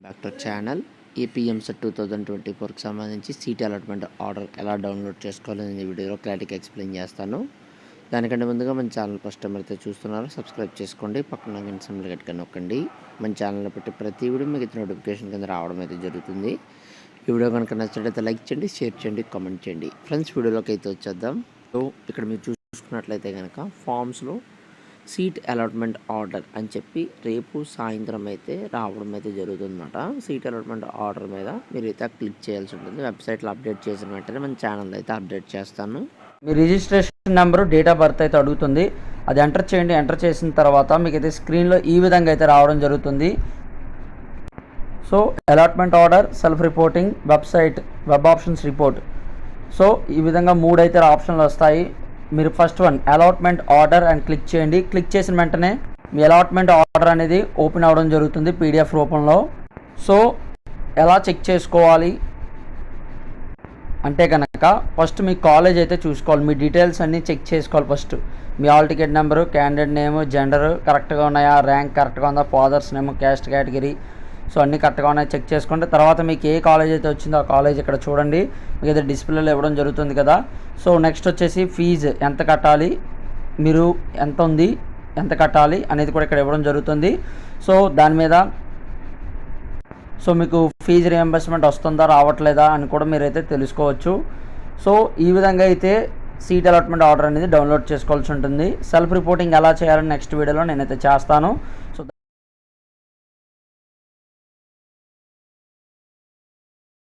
Doctor channel AP EAMCET 2024కి సంబంధించి seat allotment order ఎలా download చేసుకోవాలని వీడియోలో క్లారిటీగా ఎక్స్ప్లెయిన్ చేస్తాను. దానికంటే ముందుగా మన ఛానల్ ఫస్ట్ టైం అయితే చూస్తున్నారో సబ్స్క్రైబ్ చేసుకోండి, పక్కన గంట సింబల్ గట్టిగా నొక్కండి. మన ఛానల్లో పెట్టి ప్రతి వీడియో మీకు నోటిఫికేషన్ కింద రావడం అయితే జరుగుతుంది. ఈ వీడియో కనుక నచ్చినట్లయితే లైక్ చేయండి, షేర్ చేయండి, కామెంట్ చేయండి. ఫ్రెండ్స్, వీడియోలోకి అయితే వచ్చేద్దాం. సో ఇక్కడ మీరు చూసుకున్నట్లయితే కనుక ఫామ్స్లో సీట్ అలాట్మెంట్ ఆర్డర్ అని చెప్పి రేపు సాయంత్రం అయితే రావడం అయితే జరుగుతుందన్నమాట. సీట్ అలాట్మెంట్ ఆర్డర్ మీద మీరైతే క్లిక్ చేయాల్సి ఉంటుంది. వెబ్సైట్లో అప్డేట్ చేసిన వెంటనే మన ఛానల్ అయితే అప్డేట్ చేస్తాను. మీ registration number, date of birth అయితే అడుగుతుంది. అది ఎంటర్ చేయండి. ఎంటర్ చేసిన తర్వాత మీకైతే స్క్రీన్లో ఈ విధంగా అయితే రావడం జరుగుతుంది. So allotment order, self reporting, website, web options report. So ఈ విధంగా 3 అయితే ఆప్షన్లు వస్తాయి. మీరు ఫస్ట్ వన్ అలాట్మెంట్ ఆర్డర్ అని క్లిక్ చేయండి. క్లిక్ చేసిన వెంటనే మీ అలాట్మెంట్ ఆర్డర్ అనేది ఓపెన్ అవ్వడం జరుగుతుంది పీడిఎఫ్ రూపంలో. సో ఎలా చెక్ చేసుకోవాలి అంటే కనుక ఫస్ట్ మీ కాలేజ్ అయితే చూసుకోవాలి. మీ డీటెయిల్స్ అన్నీ చెక్ చేసుకోవాలి. ఫస్ట్ మీ hall ticket number, candidate name, gender కరెక్ట్గా ఉన్నాయా, ర్యాంక్ కరెక్ట్గా ఉందా, father's name, caste category, so అన్నీ కరెక్ట్గా ఉన్నాయి చెక్ చేసుకోండి. తర్వాత మీకు ఏ కాలేజ్ అయితే వచ్చిందో ఆ కాలేజ్ ఇక్కడ చూడండి, మీకు అయితే డిస్ప్లేలో ఇవ్వడం జరుగుతుంది కదా. సో నెక్స్ట్ వచ్చేసి ఫీజు ఎంత కట్టాలి, మీరు ఎంత ఉంది, ఎంత కట్టాలి అనేది కూడా ఇక్కడ ఇవ్వడం జరుగుతుంది. సో దాని మీద సో మీకు ఫీజు రియంబర్స్మెంట్ వస్తుందా రావట్లేదా అని కూడా మీరైతే తెలుసుకోవచ్చు. సో ఈ విధంగా అయితే సీట్ అలాట్మెంట్ ఆర్డర్ అనేది డౌన్లోడ్ చేసుకోవాల్సి ఉంటుంది. సెల్ఫ్ రిపోర్టింగ్ ఎలా చేయాలని నెక్స్ట్ వీడియోలో నేనైతే చేస్తాను. సో